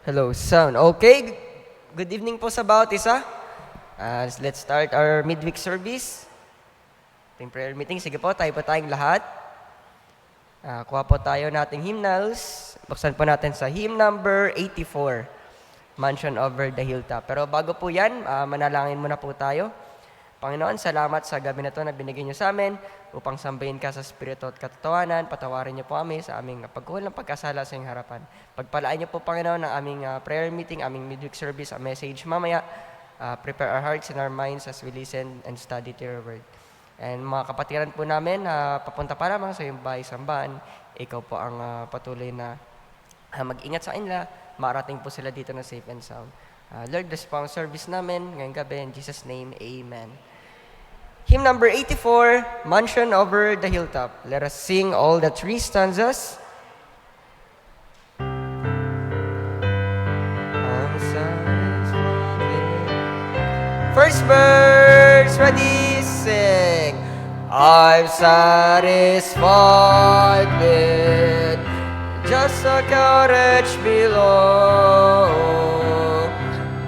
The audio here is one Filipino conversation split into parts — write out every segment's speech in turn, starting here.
Hello, sound. Okay, good evening po sa bawat isa. Let's start our midweek service. Ating prayer meeting. Sige po, tayo po tayong lahat. Kuha po tayo nating hymnals. Buksan po natin sa hymn number 84, Mansion Over the Hilltop. Pero bago po yan, manalangin muna po tayo. Panginoon, salamat sa gabi na ito na binigay niyo sa amin upang sambahin ka sa Espiritu at katotohanan. Patawarin niyo po kami sa aming pagkulang pagkasala sa iyong harapan. Pagpalain niyo po, Panginoon, ang aming prayer meeting, aming midweek service, a message mamaya. Prepare our hearts and our minds as we listen and study to your word. And mga kapatiran po namin, papunta pa lamang sa iyong bahay sambahan, ikaw po ang patuloy na mag-ingat sa kanila, marating po sila dito na safe and sound. Lord, bless po ang service namin ngayong gabi. In Jesus' name, Amen. Hymn number 84, Mansion Over the Hilltop. Let us sing all the three stanzas. First verse, ready, sing. I'm satisfied with just a cottage below,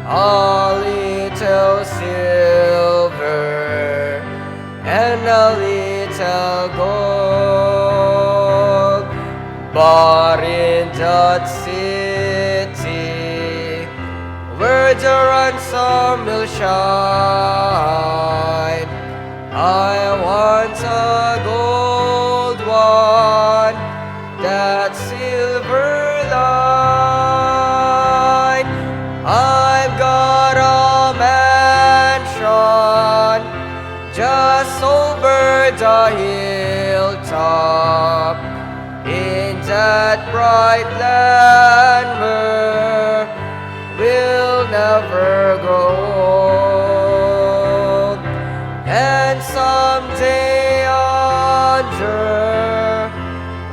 a little silver and a little gold, but in that city where the ransom will shine, I want a gold one, that silver line. I've got a mansion just over the hilltop, in that bright land where we'll never grow, and someday under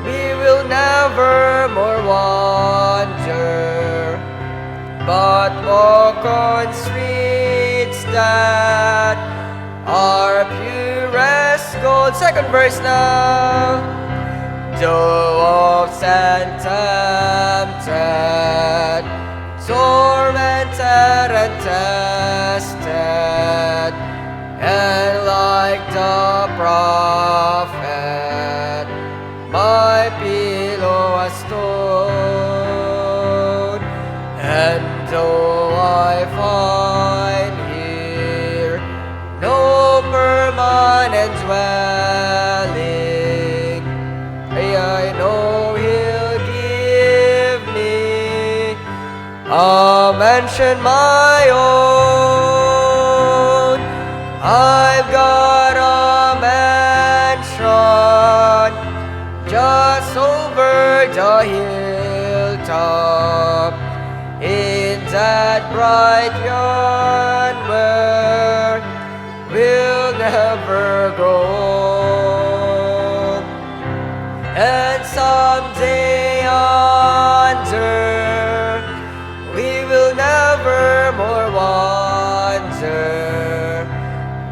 we will never more wander, but walk on streets that are purest gold. Second verse now. Though oft and tempted, tormented and tested, and like the prophet, my pillow a stone, and though I find here no permanent dwelling, I know He'll give me a mansion my own. I've got a mansion just over the hilltop, in that bright yard where we'll never grow, and someday under we will never more wander,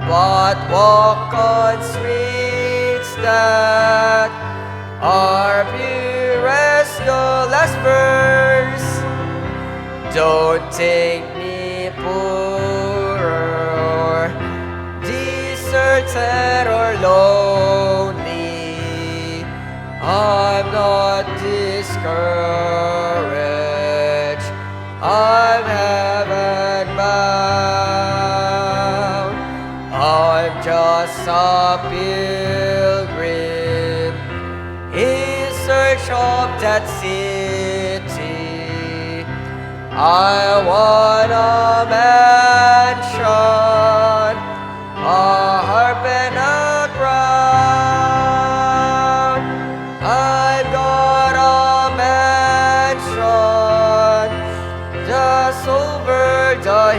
but walk on streets that are purest gold. Last verse. Don't take me poor or deserted or lonely. I'm not discouraged, I'm heaven bound. I'm just a pilgrim in search of that city. I want a mansion, a harp and a crown. I've got a mansion just over the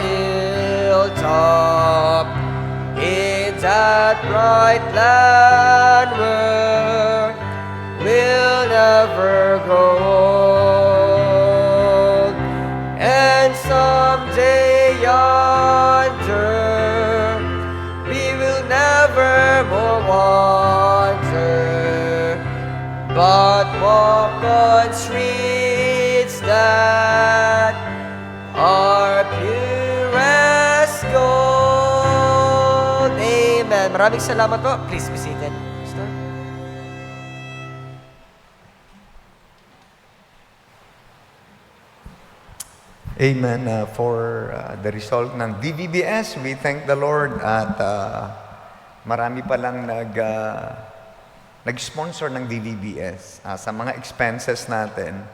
hilltop, in that bright land where we'll never grow, and someday yonder we will never more wander, but walk on streets that And maraming salamat po. Please be seated. Pastor. Amen. For the result ng DVBS, we thank the Lord at marami pa lang nag-sponsor ng DVBS sa mga expenses natin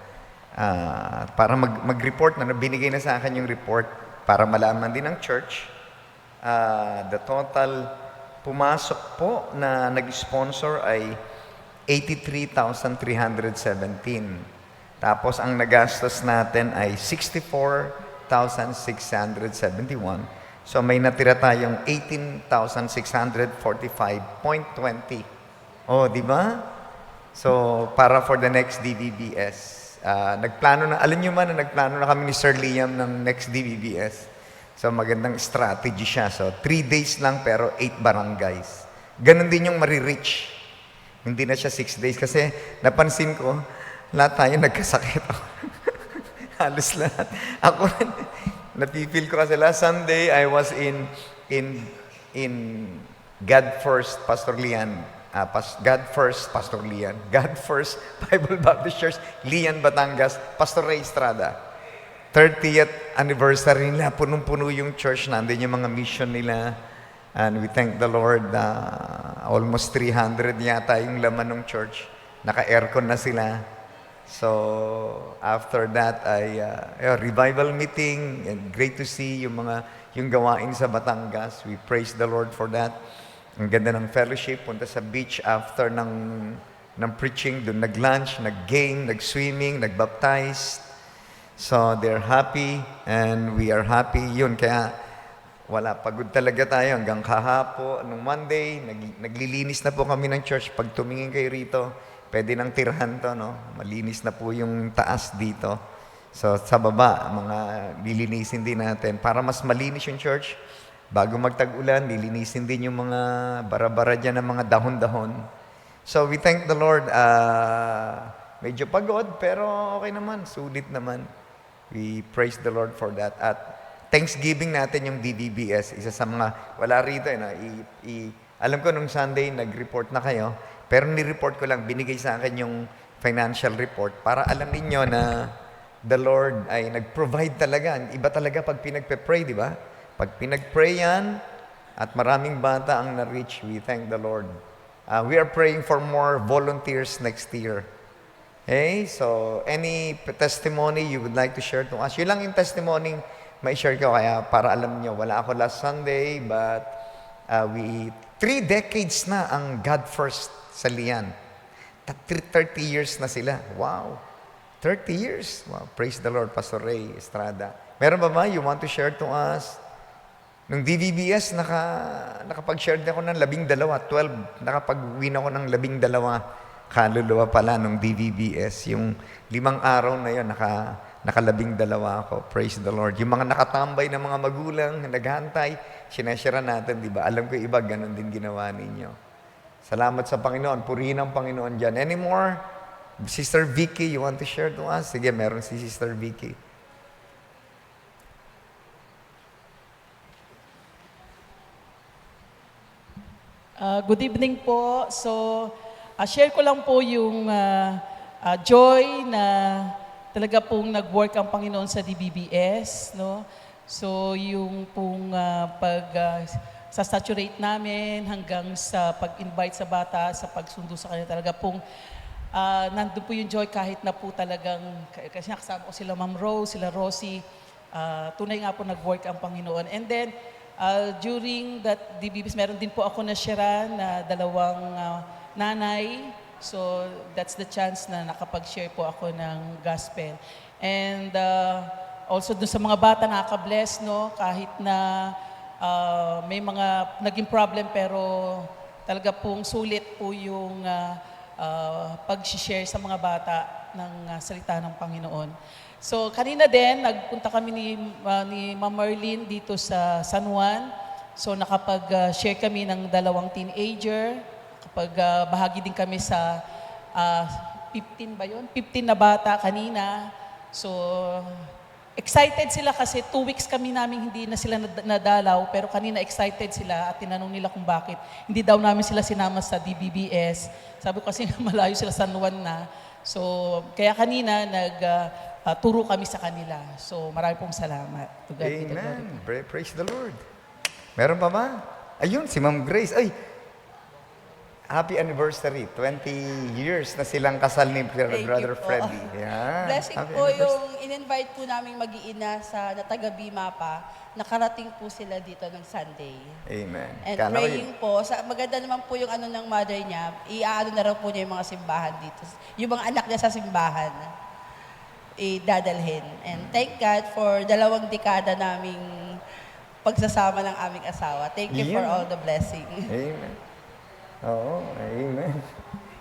para mag-report na binigay na sa akin yung report para malaman din ng church. The total pumasok po na nag-sponsor ay 83,317. Tapos ang nagastos natin ay 64,671. So may natira tayong 18,645.20. Oh, di ba? So para for the next DVBS. Nagplano na, alam nyo man na nagplano na kami ni Sir Liam ng next DVBS. So magandang strategy siya. So 3 days lang pero 8 barangays. Ganon din yung marireach. Hindi na siya 6 days kasi napansin ko, lahat tayo nagkasakit. Halos lahat. Ako, napipil ko kasi last Sunday, I was in God First, Pastor Lian. God First, Pastor Lian. God First, Bible Baptist Church, Lian, Batangas, Pastor Ray Estrada. 30th anniversary nila, punong-puno yung church, nandun yung mga mission nila. And we thank the Lord, almost 300 yata yung laman ng church. Naka-aircon na sila. So, after that ay revival meeting, and great to see yung gawain sa Batangas. We praise the Lord for that. Ang ganda ng fellowship, punta sa beach after ng preaching, doon nag-lunch, nag-game, nag-swimming, nag-baptize. So, they're happy and we are happy. Yun, kaya wala, pagod talaga tayo hanggang kahapo. Nung Monday, naglilinis na po kami ng church. Pag tumingin kayo rito, pwede nang tirahan to, no? Malinis na po yung taas dito. So, sa baba, mga lilinisin din natin. Para mas malinis yung church, bago magtag-ulan, lilinisin din yung mga bara-bara dyan ng mga dahon-dahon. So, we thank the Lord. Medyo pagod, pero okay naman. Sulit naman. We praise the Lord for that. At Thanksgiving natin yung DVBS. Isa sa mga, wala rito, alam ko nung Sunday, nag-report na kayo. Pero ni-report ko lang, binigay sa akin yung financial report para alam niyo na the Lord ay nag-provide talaga. Iba talaga pag pinagpe-pray, di ba? Pag pinag-pray yan at maraming bata ang na-reach, we thank the Lord. We are praying for more volunteers next year. Okay? So, any testimony you would like to share to us? Yun lang yung testimony may share ko. Kaya para alam niyo, wala ako last Sunday, but 3 decades na ang God First sa Lian. 30 years na sila. Wow. 30 years. Wow. Praise the Lord, Pastor Ray Estrada. Meron ba you want to share to us? Nung DVBS, nakapag-share din ako ng 12. Nakapag-win ako ng 12 kaluluwa pala nung DVBS. Yung 5 araw na yun, naka-12 ako. Praise the Lord. Yung mga nakatambay na mga magulang, naghantay, sinashare natin, di ba? Alam ko iba, ganun din ginawa ninyo. Salamat sa Panginoon. Purihin ang Panginoon dyan. Any more? Sister Vicky, you want to share to us? Sige, meron si Sister Vicky. Good evening po. So, share ko lang po yung joy na talaga pong nag-work ang Panginoon sa DBBS, no? So, yung pong sa saturate namin hanggang sa pag-invite sa bata, sa pagsundo sa kanila, talaga pong nandun po yung joy kahit na po talagang, kasi nakasama ko sila Ma'am Rose, sila Rosie, tunay nga po nag-work ang Panginoon. And then, during that DBBS, meron din po ako na-sharean na 2 nanay. So, that's the chance na nakapag-share po ako ng gospel. And also dun sa mga bata nakaka-bless, no? Kahit na may mga naging problem pero talaga pong sulit po yung pag-share sa mga bata ng salita ng Panginoon. So kanina din, nagpunta kami ni Ma'am Marlene dito sa San Juan. So nakapag-share kami ng 2 teenager. Kapag bahagi din kami sa 15 ba yun? 15 na bata kanina. So excited sila kasi 2 weeks kami namin hindi na sila nadalaw, pero kanina excited sila at tinanong nila kung bakit. Hindi daw namin sila sinama sa DBBS. Sabi ko kasi malayo sila San Juan na. So, kaya kanina turo kami sa kanila. So, marami pong salamat. To God be the glory. Amen. Praise the Lord. Meron pa ba? Ayun, si Ma'am Grace. Ay, happy anniversary. 20 years na silang kasal ni Brother po. Freddie. Yeah. Blessing Happy po anniversary. yung in-invite po namin mag-iina sa taga Bima pa. Nakarating po sila dito ng Sunday. Amen. And Kala ko praying po, maganda naman po yung ano ng mother niya, iaano na raw po niya yung mga simbahan dito. Yung mga anak niya sa simbahan, idadalhin. And thank God for 2 dekada naming pagsasama ng aming asawa. Thank you for Yeah. all the blessing. Amen. Oo, amen.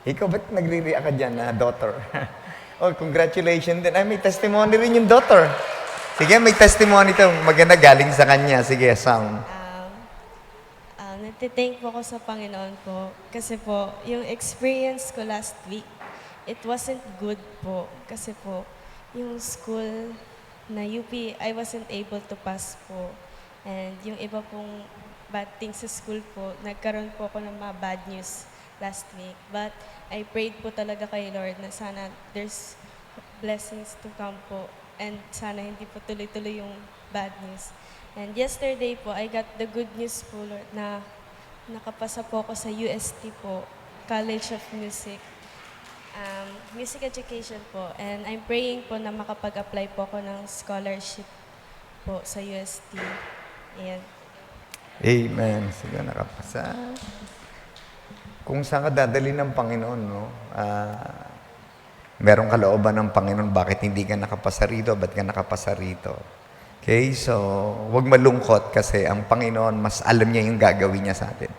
Ikaw ba't nagre-react ka dyan na daughter? Oh, congratulations din. Ay, may testimony rin yung daughter. Sige, may testimony to. Maganda galing sa kanya. Sige, Sam. Nagtithank po ako sa Panginoon po. Kasi po, yung experience ko last week, it wasn't good po. Kasi po, yung school na UP, I wasn't able to pass po. And yung iba pong bad things sa school po, nagkaroon po ako ng mga bad news last week. But I prayed po talaga kay Lord na sana there's blessings to come po. And sana hindi po tuloy-tuloy yung bad news. And yesterday po, I got the good news po, Lord, na nakapasa po ako sa UST po, College of Music, Music Education po. And I'm praying po na makapag-apply po ako ng scholarship po sa UST. Ayan. Amen. Sige, nakapasa. Kung saan ka dadali ng Panginoon, no? Merong kalooban ng Panginoon, bakit hindi ka nakapasa rito? Ba't ka nakapasa rito? Okay, so huwag malungkot kasi ang Panginoon, mas alam niya yung gagawin niya sa atin.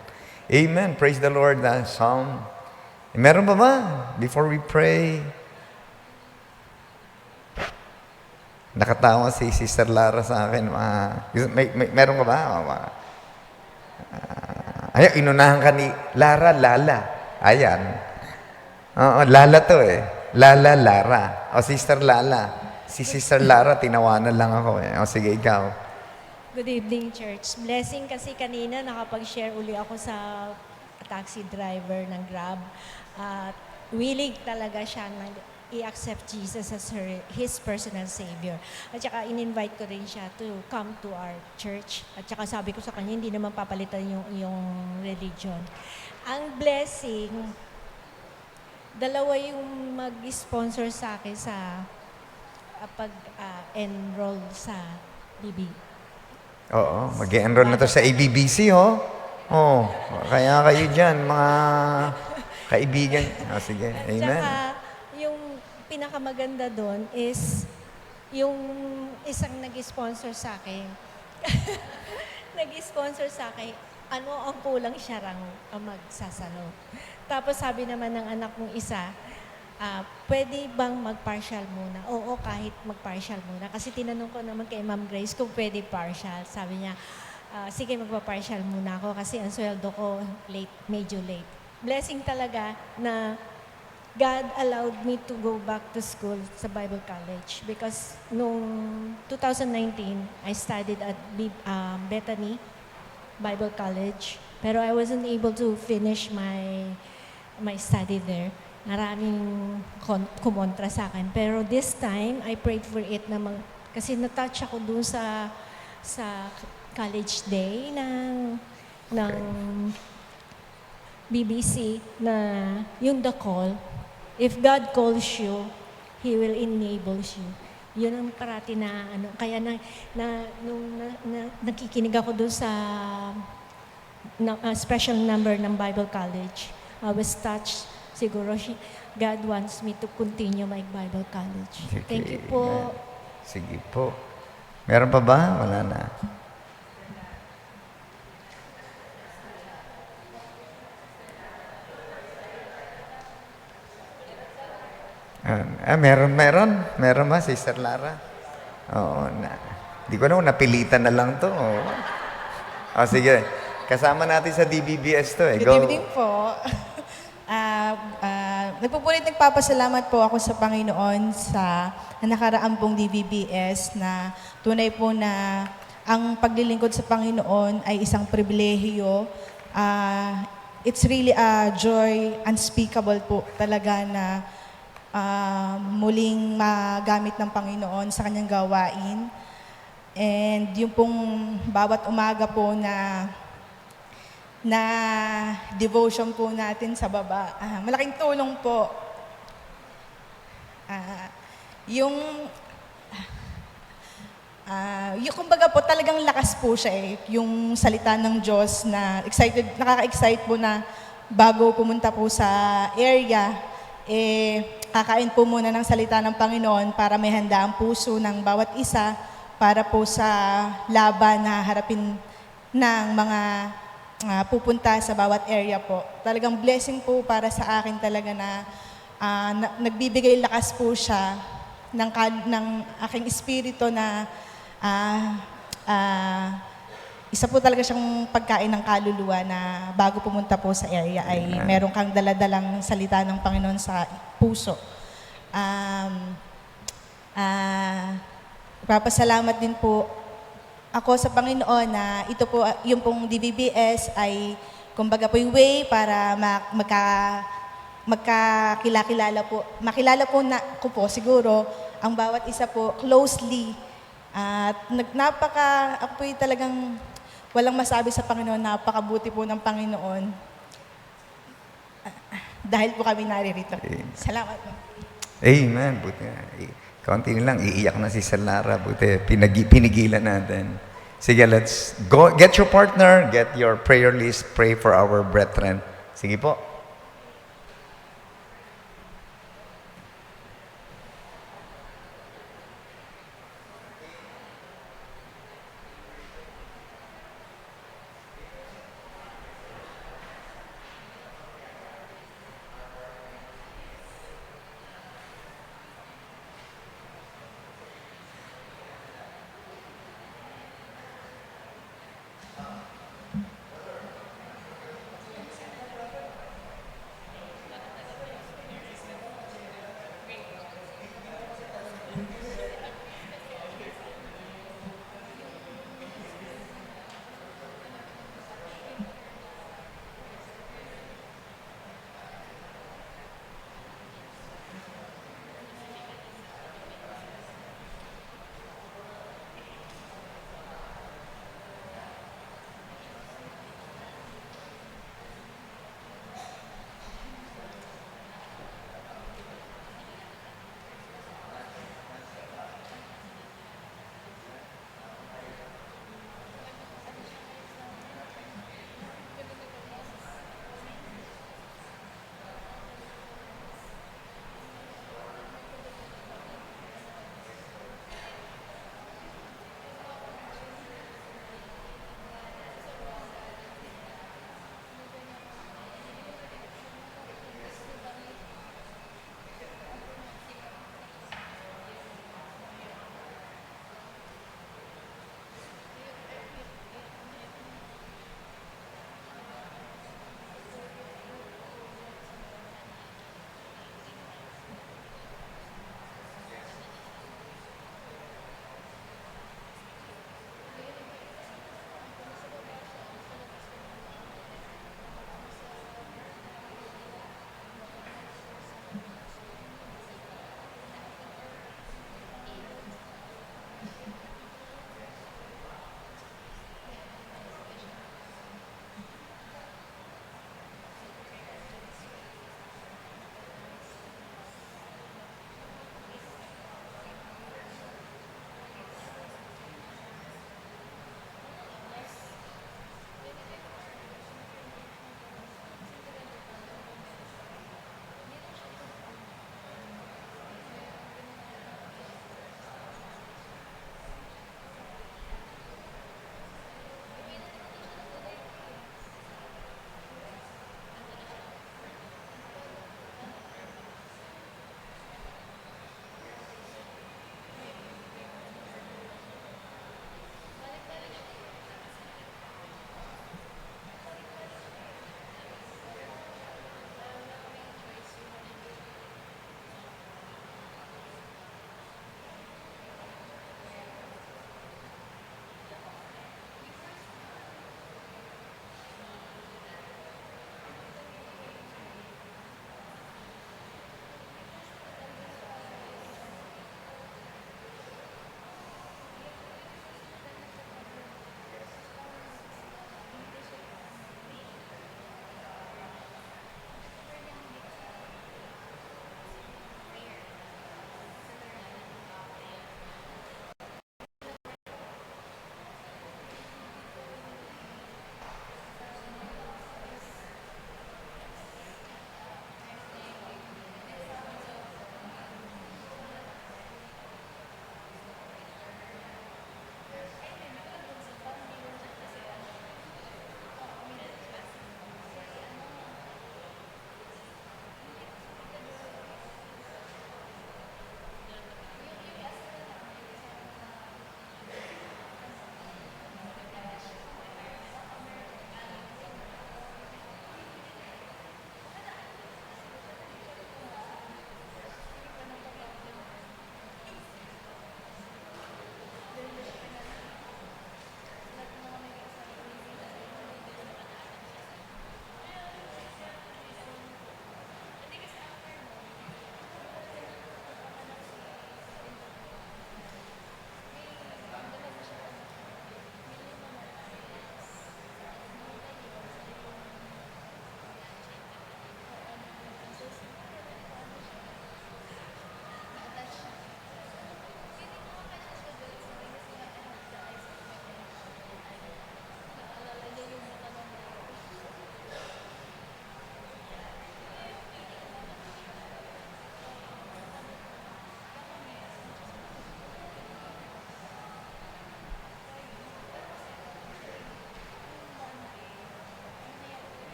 Amen. Praise the Lord. Psalm. Meron pa ba? Before we pray. Nakatawa si Sister Lara sa akin. Meron ka ba? Ayan, inunahan ka ni Lara, Lala. Ayan. Oo, Lala to eh. Lala, Lara. O, Sister Lala. Si Sister Lara, tinawanan lang ako eh. O, sige, ikaw. Good evening, church. Blessing kasi kanina nakapag-share uli ako sa taxi driver ng Grab. At willing talaga siya na i-accept Jesus as his personal savior. At saka in-invite ko rin siya to come to our church. At saka sabi ko sa kanya, hindi naman papalitan yung religion. Ang blessing, dalawa yung mag-sponsor sa akin sa pag-enroll sa BB. Oo, mag-enroll na to sa ABBC, ho? Oh, kaya kayo dyan, mga kaibigan. O, sige, amen. Tsaka, yung pinakamaganda doon is yung isang nag-sponsor sa akin. Nag-sponsor sa akin, ano ang kulang siya rang magsasalo. Tapos sabi naman ng anak mong isa, pwede bang mag-partial muna? Oo, kahit mag-partial muna. Kasi tinanong ko naman kay Ma'am Grace kung pwede partial. Sabi niya, sige magpa-partial muna ako kasi ang sweldo ko late, medyo late. Blessing talaga na God allowed me to go back to school sa Bible College because noong 2019, I studied at Bethany Bible College. Pero I wasn't able to finish my study there. Maraming kumontra sa akin. Pero this time, I prayed for it naman. Kasi natouch ako dun sa college day ng BBC na yung the call. If God calls you, He will enable you. Yun ang parati na ano. Kaya nung nakikinig ako dun sa special number ng Bible College, I was touched. Siguro God wants me to continue my Bible college. Thank you po. Sige po. Meron pa ba? Wala na. Meron ba, Sister Lara? Oo, di ko na, napilitan na lang to. O, sige. Kasama natin sa DBBS to eh. Good evening po. Nagpupulit nagpapasalamat po ako sa Panginoon sa nakaraan pong DVBS na tunay po na ang paglilingkod sa Panginoon ay isang pribilehiyo. It's really a joy unspeakable po talaga na muling magamit ng Panginoon sa kanyang gawain. And yung pong bawat umaga po na devotion po natin sa baba. Malaking tulong po. Yung kumbaga po talagang lakas po siya yung salita ng Diyos na nakaka-excite po na bago pumunta po sa area, kakain po muna ng salita ng Panginoon para may handa ang puso ng bawat isa para po sa laban na harapin ng mga pupunta sa bawat area po. Talagang blessing po para sa akin talaga na nagbibigay lakas po siya ng aking espiritu na isa po talaga siyang pagkain ng kaluluwa na bago pumunta po sa area ay meron kang daladalang salita ng Panginoon sa puso. Ipapasalamat din po ako sa Panginoon na ito po, yung pong DBBS ay kumbaga po yung way para magkakilala po. Makilala po na ko po siguro ang bawat isa po closely. At ako po talagang walang masabi sa Panginoon, napakabuti po ng Panginoon. Dahil po kami naririto. Salamat po. Amen. Buti nga. Kaunti na lang, iiyak na si Salara. Buti, pinigilan natin. Sige, let's go. Get your partner, get your prayer list, pray for our brethren. Sige po.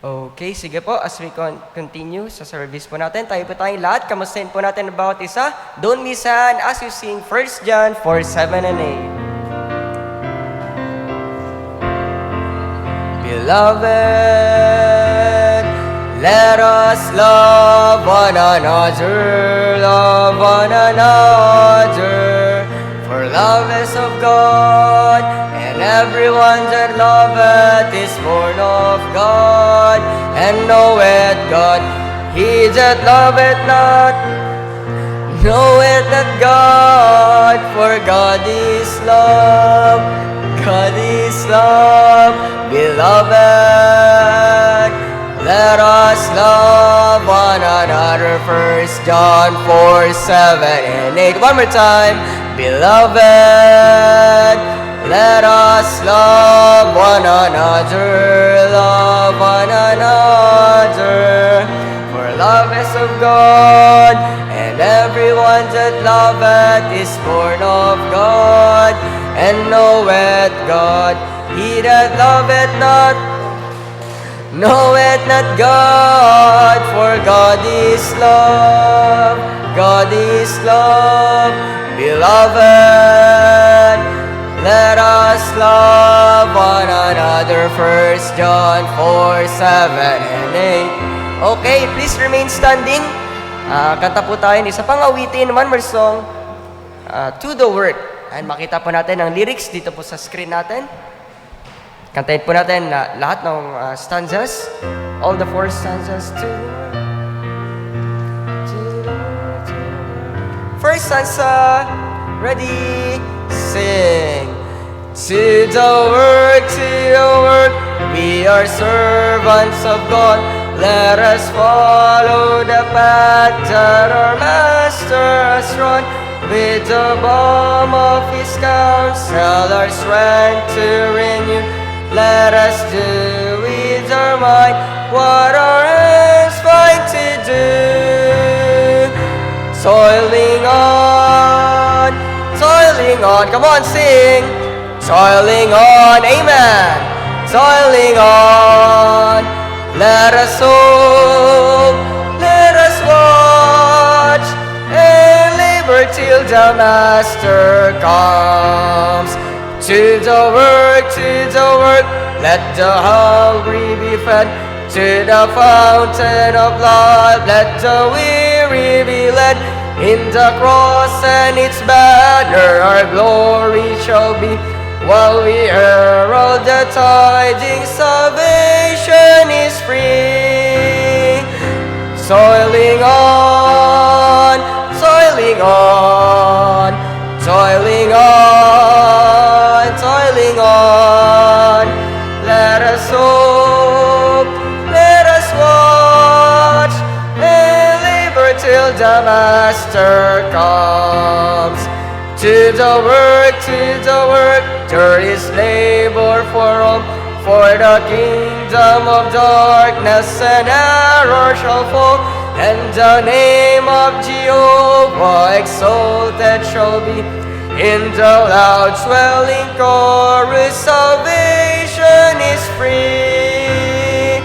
Okay, sige po. As we continue sa service po natin, tayo po tayong lahat. Kamustahin po natin ang bawat isa. Don't miss hand as you sing 1 John 4:7 and 8. Beloved, let us love one another, love one another. For love is of God, and everyone that loveth is born of God, and knoweth God. He that loveth not, knoweth not God, for God is love. God is love, beloved. Let us love one another. 1 John 4:7 and 8. One more time. Beloved, let us love one another, love one another. For love is of God, and everyone that loveth is born of God, and knoweth God. He that loveth not, knoweth not God, for God is love. God is love. Beloved, let us love one another. 1 John 4:7 and 8. Okay, please remain standing. Kanta po tayo ng isa pang awitin, one more song, To the Work. And makita po natin ang lyrics dito po sa screen natin. Kantahin po natin lahat ng stanzas, all the 4 stanzas. To the work, to the work, to the work. First stanza, ready, sing. To the work, we are servants of God. Let us follow the path that our Master has run. With the balm of His counsel, our strength to renew. Let us do with our mind what our hands find to do. Toiling on, come on, sing. Toiling on, amen. Toiling on, let us hope, let us watch, and labor till the Master comes. To the work, let the hungry be fed. To the fountain of life, let the weary be led. In the cross and its banner, our glory shall be. While we herald the tidings, salvation is free. Toiling on, toiling on, toiling on, toiling on. Let us hope, let us watch, and labor till the Master comes. To the work, there is labor for all. For the kingdom of darkness and error shall fall, and the name of Jehovah exalted shall be. In the loud swelling chorus, salvation is free.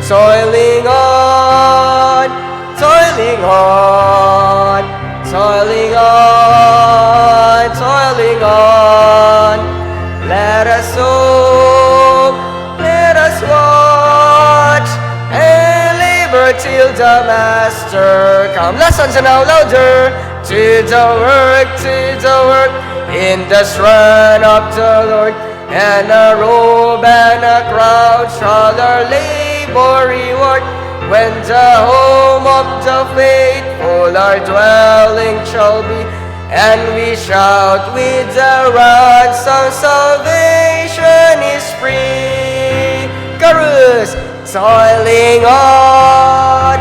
Toiling on, toiling on, toiling on, toiling on. Let us hope, let us watch, and labor till the Master come. Last stanza now, louder. To the work, in the strength of the Lord, and a robe and a crown shall our labor reward. When the home of the faithful our dwelling shall be, and we shout with the ransom, salvation is free. Chorus, toiling on,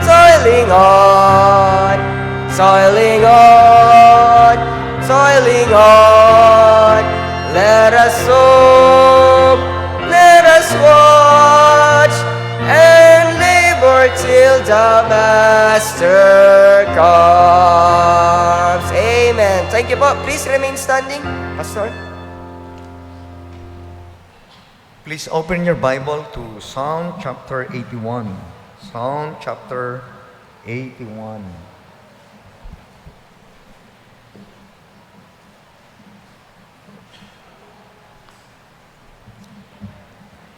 toiling on, toiling on, toiling on. Let us hope, let us watch, and labor till the Master comes. Amen. Thank you po. Please remain standing, Pastor. Please open your Bible to Psalm chapter 81. Psalm chapter 81.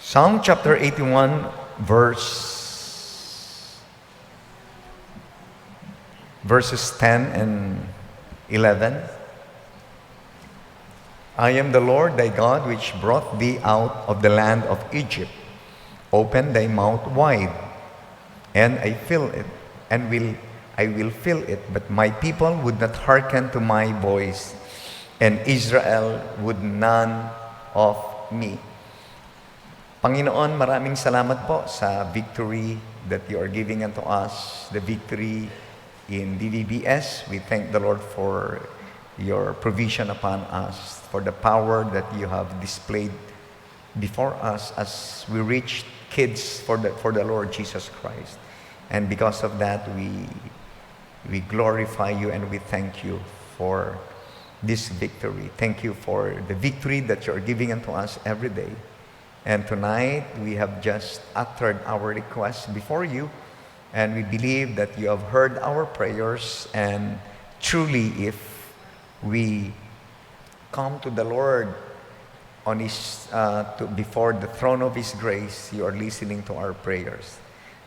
Psalm chapter 81, verses 10 and 11. I am the Lord thy God, which brought thee out of the land of Egypt. Open thy mouth wide, and I fill it, and I will fill it. But my people would not hearken to my voice, and Israel would none of me. Panginoon, maraming salamat po sa victory that you are giving unto us, the victory in DDBS. We thank the Lord for your provision upon us, for the power that you have displayed before us as we reach kids for the Lord Jesus Christ. And because of that, we glorify you and we thank you for this victory. Thank you for the victory that you are giving unto us every day. And tonight, we have just uttered our requests before you, and we believe that you have heard our prayers, and truly, if we come to the Lord on before the throne of His grace, you are listening to our prayers.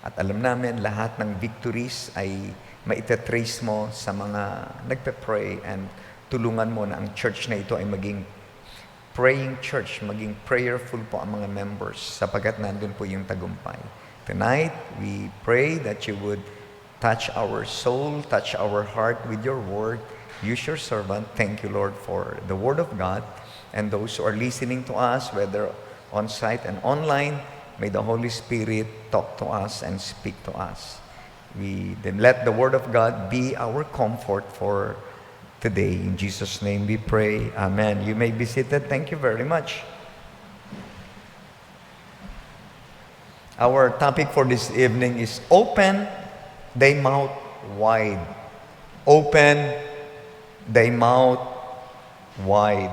At alam namin, lahat ng victories ay maitatrace mo sa mga nagpe-pray, and tulungan mo na ang church na ito ay maging praying church, maging prayerful po ang mga members sapagkat nandun po yung tagumpay. Tonight, we pray that you would touch our soul, touch our heart with your word. Use your servant. Thank you, Lord, for the word of God. And those who are listening to us, whether on-site and online, may the Holy Spirit talk to us and speak to us. Then let the word of God be our comfort for today. In Jesus' name we pray. Amen. You may be seated. Thank you very much. Our topic for this evening is open thy mouth wide. Open thy mouth wide.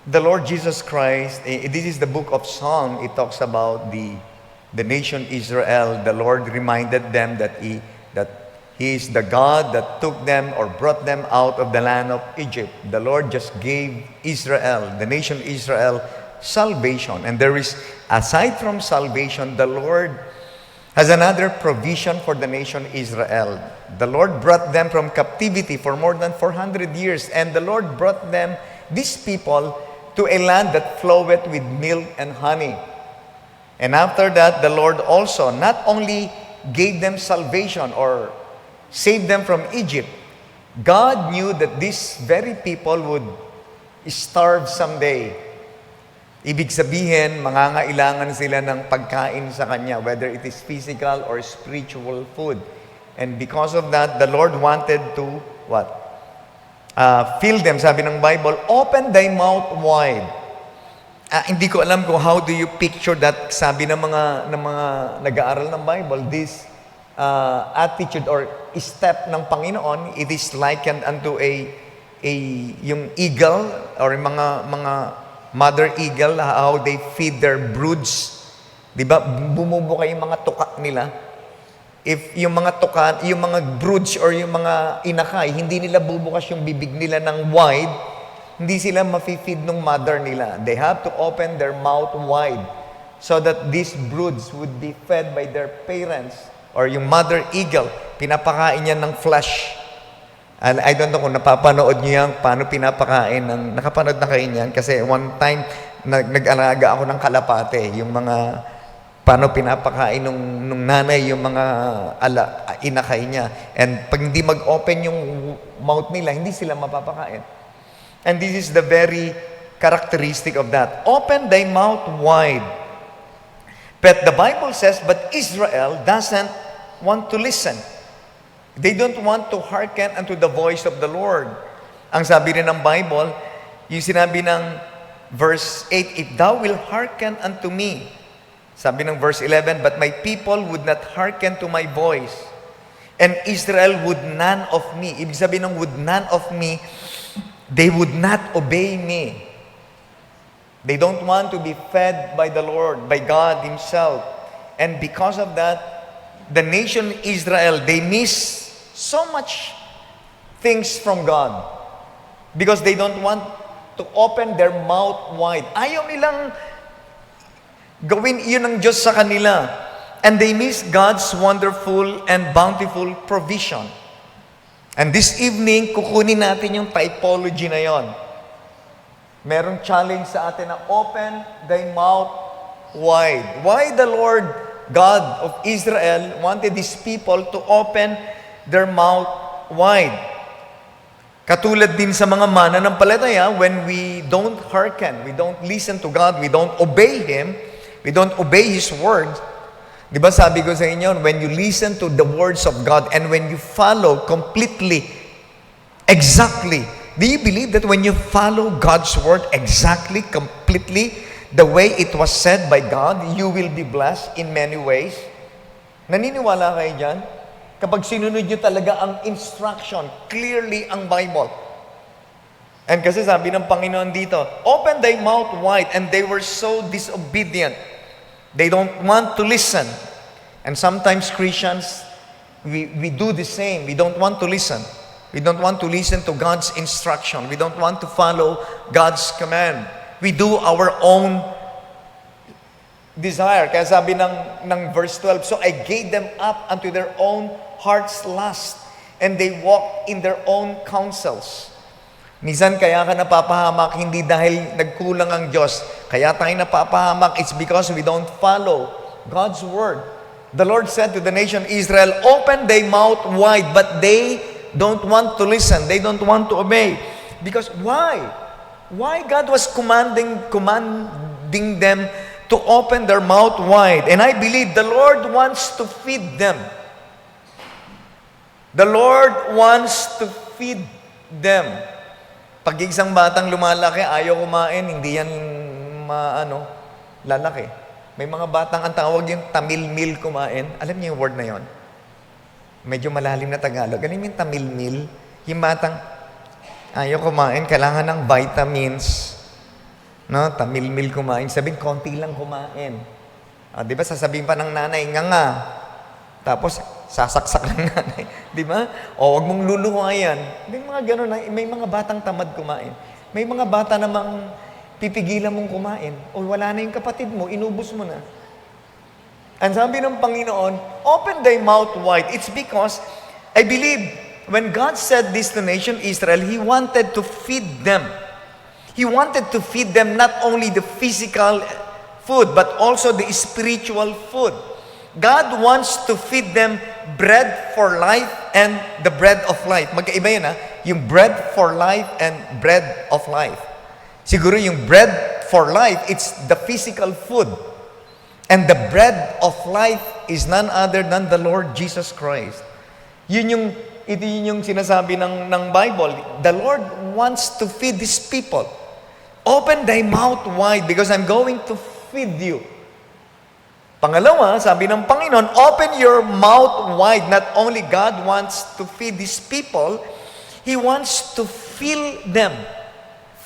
The Lord Jesus Christ, this is the book of Psalm. It talks about the nation Israel. The Lord reminded them that He is the God that took them or brought them out of the land of Egypt. The Lord just gave Israel, the nation Israel, salvation. And there is, aside from salvation, the Lord has another provision for the nation Israel. The Lord brought them from captivity for more than 400 years. And the Lord brought them, these people, to a land that floweth with milk and honey. And after that, the Lord also not only gave them salvation or saved them from Egypt, God knew that these very people would starve someday. Ibig sabihin, mangangailangan sila ng pagkain sa Kanya, whether it is physical or spiritual food. And because of that, the Lord wanted to, what? Fill them, sabi ng Bible, open thy mouth wide. Hindi ko alam kung how do you picture that, sabi ng mga nag-aaral ng Bible, this attitude or step ng Panginoon, it is likened unto yung eagle or mga mother eagle, how they feed their broods. Diba? Bumubuka yung mga tuka nila. If yung mga tuka, yung mga broods or yung mga inakay, hindi nila bubukas yung bibig nila ng wide, hindi sila mafi-feed ng mother nila. They have to open their mouth wide so that these broods would be fed by their parents. Or yung mother eagle, pinapakain niya ng flesh. And I don't know kung napapanood niyo yan, paano pinapakain ng, nakapanood na kayo niyan? Kasi one time, nag-alaga ako ng kalapate, yung mga, paano pinapakain nung nanay, yung mga inakay niya. And pag hindi mag-open yung mouth nila, hindi sila mapapakain. And this is the very characteristic of that. Open thy mouth wide. But the Bible says, but Israel doesn't want to listen. They don't want to hearken unto the voice of the Lord. Ang sabi rin ng Bible, yung sinabi ng verse 8, if thou will hearken unto me, sabi ng verse 11, but my people would not hearken to my voice, and Israel would none of me. Ibig sabihin ng would none of me, they would not obey me. They don't want to be fed by the Lord, by God Himself. And because of that, the nation Israel, they miss so much things from God because they don't want to open their mouth wide. Ayaw nilang gawin iyon ng Diyos sa kanila. And they miss God's wonderful and bountiful provision. And this evening, kukunin natin yung typology na yon. Merong challenge sa atin na open thy mouth wide. Why the Lord God of Israel wanted His people to open their mouth wide? Katulad din sa mga mananampalataya, when we don't hearken, we don't listen to God, we don't obey Him, we don't obey His word. Di ba sabi ko sa inyo, when you listen to the words of God and when you follow completely, exactly, do you believe that when you follow God's word exactly, completely, the way it was said by God, you will be blessed in many ways? Naniniwala kayo dyan? Kapag sinunod nyo talaga ang instruction, clearly ang Bible. And kasi sabi ng Panginoon dito, open thy mouth wide, and they were so disobedient. They don't want to listen. And sometimes Christians, we do the same. We don't want to listen. We don't want to listen to God's instruction. We don't want to follow God's command. We do our own desire. Kaya sabi ng verse 12, so I gave them up unto their own heart's lust, and they walked in their own counsels. Minsan kaya ka napapahamak, hindi dahil nagkulang ang Diyos. Kaya tayo napapahamak, it's because we don't follow God's word. The Lord said to the nation Israel, open thy mouth wide, but they don't want to listen. They don't want to obey. Because why? Why God was commanding them to open their mouth wide? And I believe the Lord wants to feed them. The Lord wants to feed them. Pag isang batang lumalaki, ayaw kumain, hindi yan lalaki. May mga batang ang tawag yung tamil-mil kumain. Alam niyo yung word na yon? Medyo malalim na Tagalog. Alam mo yung tamil-mil? Yung batang ayaw kumain, kailangan ng vitamins. No? Tamil-mil kumain. Sabihin, konti lang kumain. Di ba, sasabihin pa ng nanay, nga. Tapos, sasaksak ng nanay. Di ba? O, wag mong luluhayan. May mga ganun, may mga batang tamad kumain. May mga bata namang pipigilan mong kumain. O, wala na yung kapatid mo, inubos mo na. And sabi ng Panginoon, open thy mouth wide. It's because, I believe, when God said this to nation Israel, He wanted to feed them. He wanted to feed them not only the physical food, but also the spiritual food. God wants to feed them bread for life and the bread of life. Magkaiba yun yung bread for life and bread of life. Siguro yung bread for life, it's the physical food. And the bread of life is none other than the Lord Jesus Christ. Ito yung sinasabi ng Bible. The Lord wants to feed His people. Open thy mouth wide because I'm going to feed you. Pangalawa, sabi ng Panginoon, open your mouth wide. Not only God wants to feed His people, He wants to fill them.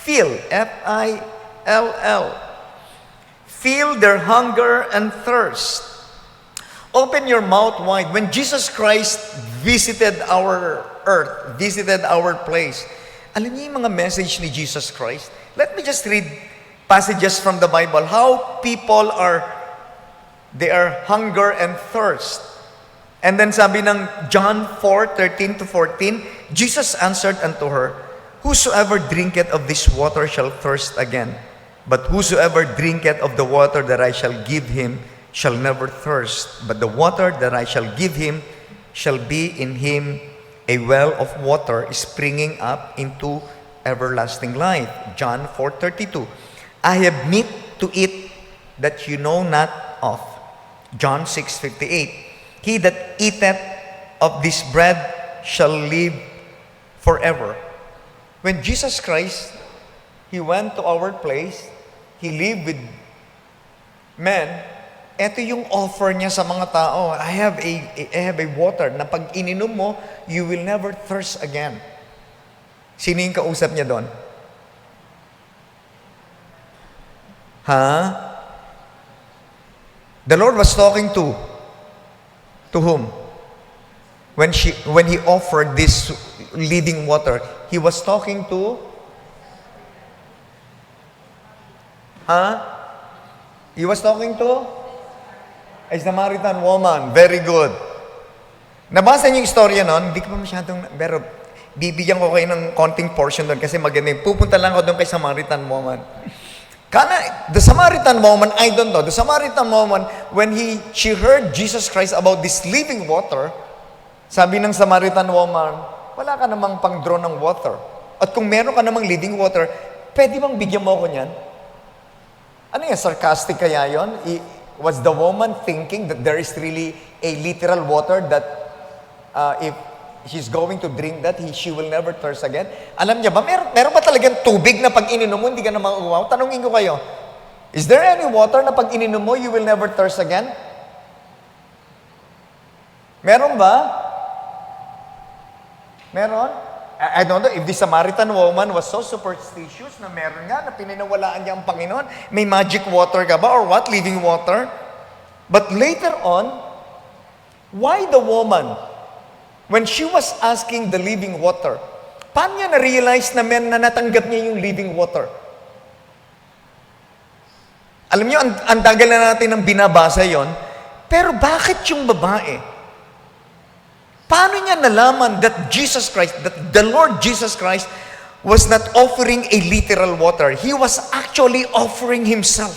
Fill, F-I-L-L. Feel their hunger and thirst. Open your mouth wide. When Jesus Christ visited our earth, visited our place, alam niyo yung mga message ni Jesus Christ? Let me just read passages from the Bible. How people they are hunger and thirst. And then sabi ng John 4:13-14, Jesus answered unto her, whosoever drinketh of this water shall thirst again. But whosoever drinketh of the water that I shall give him shall never thirst. But the water that I shall give him shall be in him a well of water springing up into everlasting life. John 4:32. I have meat to eat that you know not of. John 6:58. He that eateth of this bread shall live forever. When Jesus Christ, He went to our place, He lived with men, ito yung offer niya sa mga tao. I have a water na pag ininom mo, you will never thirst again. Sino yung kausap niya doon? The Lord was talking to whom? When He offered this living water, He was talking to, He was talking to a Samaritan woman. Very good. Nabasa niyo yung istorya nun? Hindi ko pa masyadong, pero bibigyan ko kayo ng konting portion doon kasi maganda yung pupunta lang ako doon kay Samaritan woman. The Samaritan woman, I don't know, the Samaritan woman, when she heard Jesus Christ about this living water, sabi ng Samaritan woman, wala ka namang pang-draw ng water. At kung meron ka namang living water, pwede bang bigyan mo ako niyan? Ano yan, sarcastic kaya yun? Was the woman thinking that there is really a literal water that if she's going to drink that, she will never thirst again? Alam niya ba, meron ba talagang tubig na pag ininom mo, hindi ka na mauuwaw? Tanungin ko kayo, is there any water na pag ininom mo, you will never thirst again? Meron ba? Meron? I don't know if the Samaritan woman was so superstitious na meron nga, na pininawalaan niya ang Panginoon. May magic water ka ba or what? Living water? But later on, why the woman, when she was asking the living water, paano niya na-realize na natanggap niya yung living water? Alam niyo, ang tagal na natin ang binabasa yon, pero bakit yung babae? Paano niya nalaman that Jesus Christ, that the Lord Jesus Christ was not offering a literal water? He was actually offering Himself.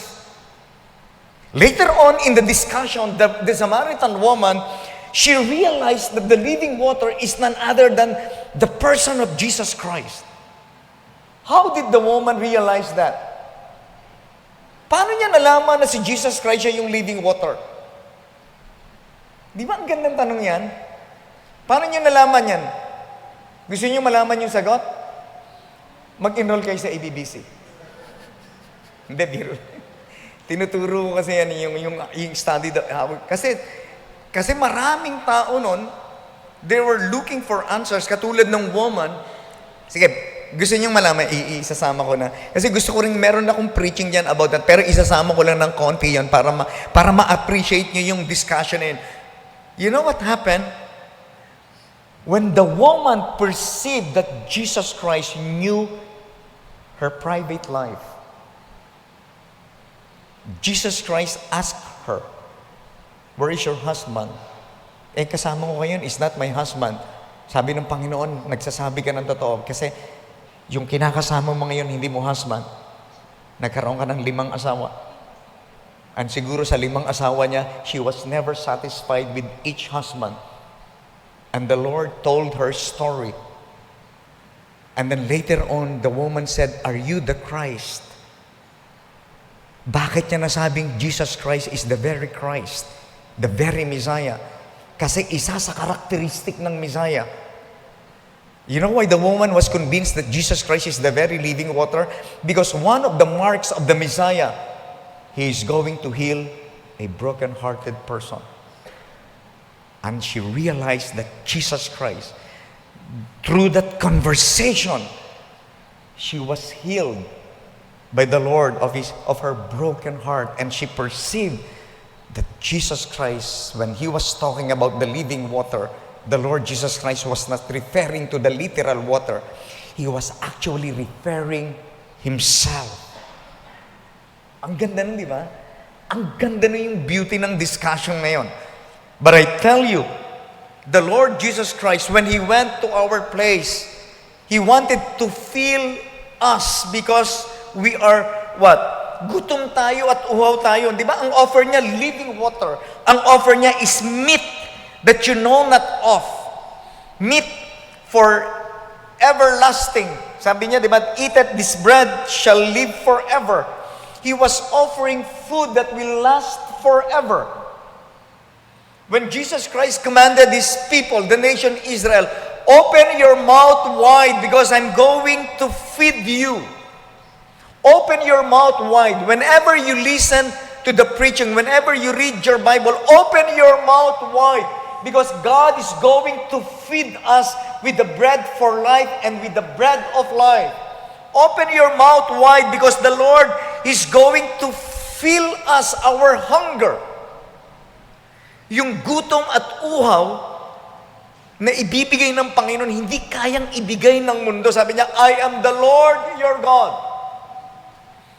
Later on in the discussion, the Samaritan woman, she realized that the living water is none other than the person of Jesus Christ. How did the woman realize that? Paano niya nalaman na si Jesus Christ siya yung living water? Di ba ang gandang tanong yan? Paano niyo nalaman yan? Gusto niyo malaman yung sagot? Mag-enroll kayo sa ABBC. Hindi, biro. Tinuturo ko kasi yan yung study. Kasi maraming tao nun, they were looking for answers, katulad ng woman. Sige, gusto niyo malaman, isasama ko na. Kasi gusto ko rin, meron akong preaching dyan about that, pero isasama ko lang ng konti yan para ma-appreciate niyo yung discussion na yun. You know what happened? When the woman perceived that Jesus Christ knew her private life, Jesus Christ asked her, "Where is your husband?" Kasama ko ngayon is not my husband. Sabi ng Panginoon, nagsasabi ka ng totoo. Kasi yung kinakasama mo ngayon, hindi mo husband. Nagkaroon ka ng 5 asawa. And siguro sa 5 asawa niya, she was never satisfied with each husband. And the Lord told her story. And then later on, the woman said, "Are you the Christ?" Bakit niya nasabing Jesus Christ is the very Christ, the very Messiah? Kasi isa sa karakteristik ng Messiah. You know why the woman was convinced that Jesus Christ is the very living water? Because one of the marks of the Messiah, He is going to heal a broken-hearted person. And she realized that Jesus Christ, through that conversation, she was healed by the Lord of her broken heart. And she perceived that Jesus Christ, when He was talking about the living water, the Lord Jesus Christ was not referring to the literal water. He was actually referring Himself. Ang ganda nun, di ba? Ang ganda nun yung beauty ng discussion na yun. But I tell you, the Lord Jesus Christ, when He went to our place, He wanted to fill us because we are, what? Gutom tayo at uhaw tayo. Di ba? Ang offer niya, living water. Ang offer niya is meat that you know not of. Meat for everlasting. Sabi niya, di ba? Eat at this bread shall live forever. He was offering food that will last forever. When Jesus Christ commanded His people, the nation Israel, "Open your mouth wide because I'm going to feed you." Open your mouth wide. Whenever you listen to the preaching, whenever you read your Bible, open your mouth wide because God is going to feed us with the bread for life and with the bread of life. Open your mouth wide because the Lord is going to fill us our hunger. Yung gutom at uhaw na ibibigay ng Panginoon, hindi kayang ibigay ng mundo. Sabi niya, I am the Lord your God.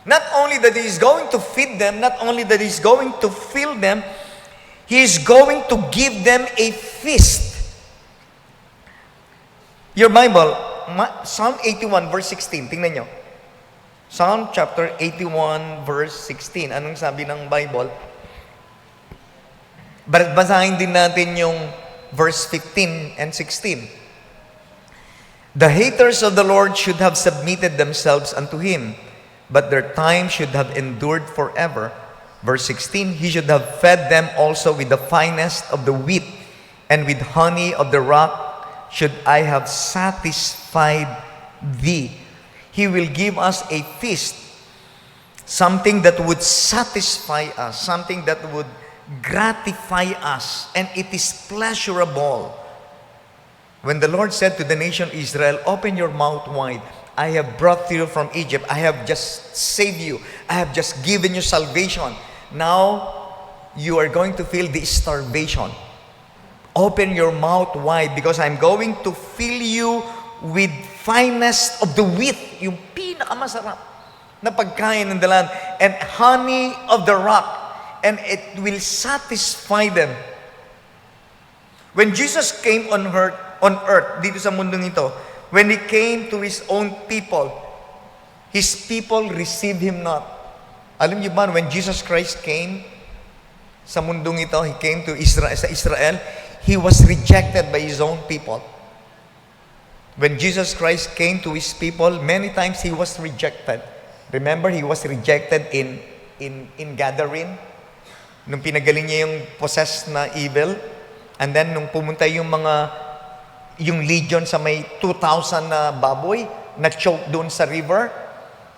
Not only that He is going to feed them, not only that He is going to fill them, He is going to give them a feast. Your Bible, Psalm 81 verse 16, tingnan nyo. Psalm chapter 81 verse 16. Anong sabi ng Bible? Basahin din natin yung verse 15 and 16. The haters of the Lord should have submitted themselves unto Him, but their time should have endured forever. Verse 16, He should have fed them also with the finest of the wheat, and with honey of the rock should I have satisfied thee. He will give us a feast, something that would satisfy us, something that would gratify us, and it is pleasurable. When the Lord said to the nation Israel, open your mouth wide, I have brought you from Egypt, I have just saved you, I have just given you salvation. Now, you are going to feel the starvation. Open your mouth wide because I'm going to fill you with finest of the wheat, yung pinakamasarap na pagkain ng dalan, and honey of the rock, and it will satisfy them. When Jesus came on earth, dito sa mundong ito, when He came to His own people, His people received Him not. Alam niyo ba, when Jesus Christ came sa mundong ito, He came to Israel, He was rejected by His own people. When Jesus Christ came to His people, many times He was rejected. Remember, He was rejected in Gadarene, nung pinagaling niya yung possessed na evil, and then nung pumunta yung legion sa may 2,000 na baboy, na choke doon sa river,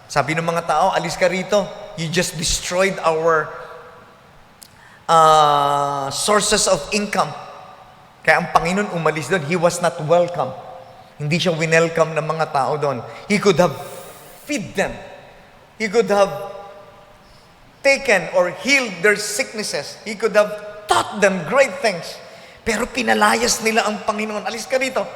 sabi ng mga tao, alis ka rito, you just destroyed our sources of income. Kaya ang Panginoon umalis doon, He was not welcome. Hindi siya winelcome ng mga tao doon. He could have feed them. He could have taken or healed their sicknesses. He could have taught them great things. Pero pinalayas nila ang Panginoon. Alis ka rito.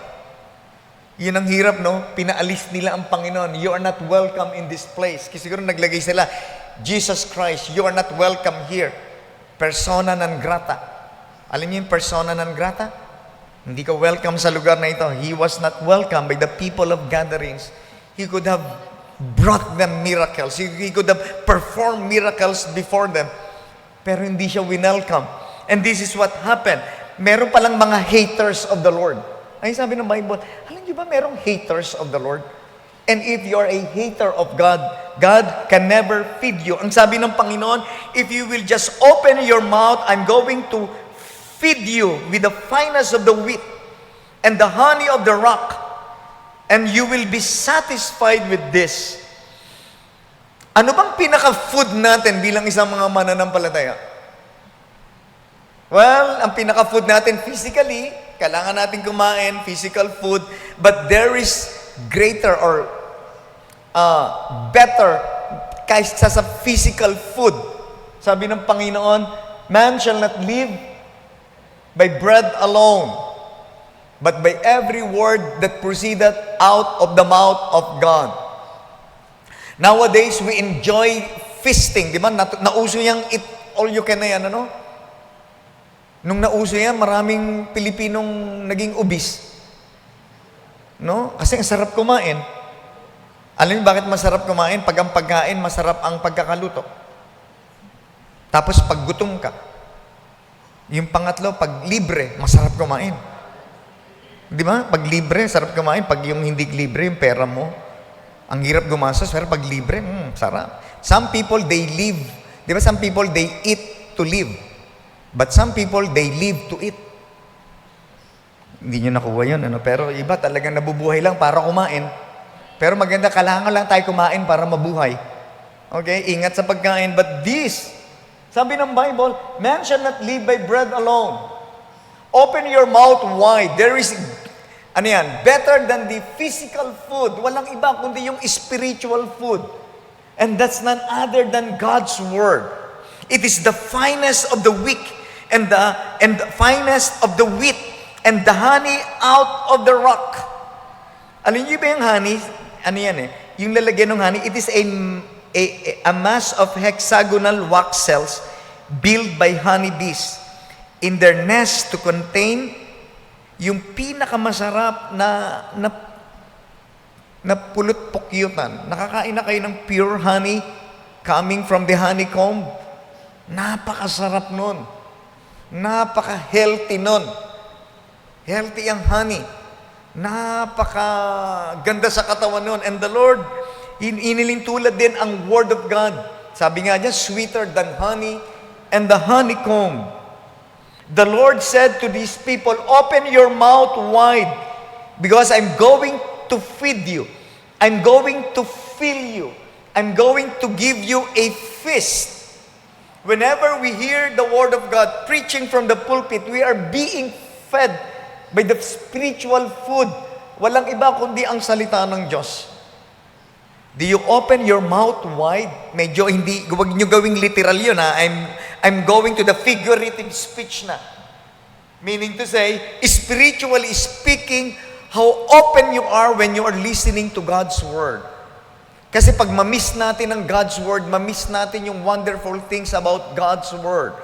Yun ang hirap, no? Pinaalis nila ang Panginoon. You are not welcome in this place. Kasi siguro naglagay sila, Jesus Christ, you are not welcome here. Persona non grata. Alam niyo yung persona non grata? Hindi ka welcome sa lugar na ito. He was not welcome by the people of gatherings. He could have brought them miracles. He could have performed miracles before them. Pero hindi siya winelcome. And this is what happened. Meron palang mga haters of the Lord. Ay sabi ng Bible, alam niyo ba merong haters of the Lord? And if you are a hater of God, God can never feed you. Ang sabi ng Panginoon, if you will just open your mouth, I'm going to feed you with the finest of the wheat and the honey of the rock, and you will be satisfied with this. Ano bang pinaka-food natin bilang isang mga mananampalataya? Well, ang pinaka-food natin physically, kailangan natin kumain, physical food, but there is greater or better kaysa sa physical food. Sabi ng Panginoon, man shall not live by bread alone, but by every word that proceedeth out of the mouth of God. Nowadays, we enjoy feasting. Di ba? Nauso yung eat all you can na yan, ano? Nung nauso yan, maraming Pilipinong naging obese. No? Kasi ang sarap kumain. Alam niyo bakit masarap kumain? Pag ang pagkain, masarap ang pagkakaluto. Tapos pag gutom ka. Yung pangatlo, pag libre, masarap kumain. Di ba? Pag libre, sarap kumain. Pag yung hindi libre, yung pera mo, ang hirap gumastos. Pero pag libre, sarap. Some people, they live. Di ba? Some people, they eat to live. But some people, they live to eat. Hindi nyo nakuha yun. Ano? Pero iba talagang nabubuhay lang para kumain. Pero maganda, kailangan lang tayo kumain para mabuhay. Okay? Ingat sa pagkain. But this, sabi ng Bible, man shall not live by bread alone. Open your mouth wide. There is, better than the physical food. Walang iba kundi yung spiritual food. And that's none other than God's Word. It is the finest of the wheat and the finest of the wheat and the honey out of the rock. Alam niyo ba yung honey? Ano yan eh? Yung lalagyan ng honey, it is a mass of hexagonal wax cells built by honeybees in their nest to contain yung pinakamasarap na pulot-pukyutan. Nakakain na kayo ng pure honey coming from the honeycomb. Napakasarap nun. Napaka-healthy nun. Healthy ang honey. Napaka-ganda sa katawan nun. And the Lord, iniling tulad din ang Word of God. Sabi nga niya, sweeter than honey and the honeycomb. The Lord said to these people, open your mouth wide because I'm going to feed you. I'm going to fill you. I'm going to give you a feast. Whenever we hear the Word of God preaching from the pulpit, we are being fed by the spiritual food. Walang iba kundi ang salita ng Diyos. Do you open your mouth wide? Medyo hindi, huwag nyo gawing literal yun ha. I'm going to the figurative speech na. Meaning to say, spiritually speaking, how open you are when you are listening to God's Word. Kasi pag ma-miss natin ang God's Word, ma-miss natin yung wonderful things about God's Word.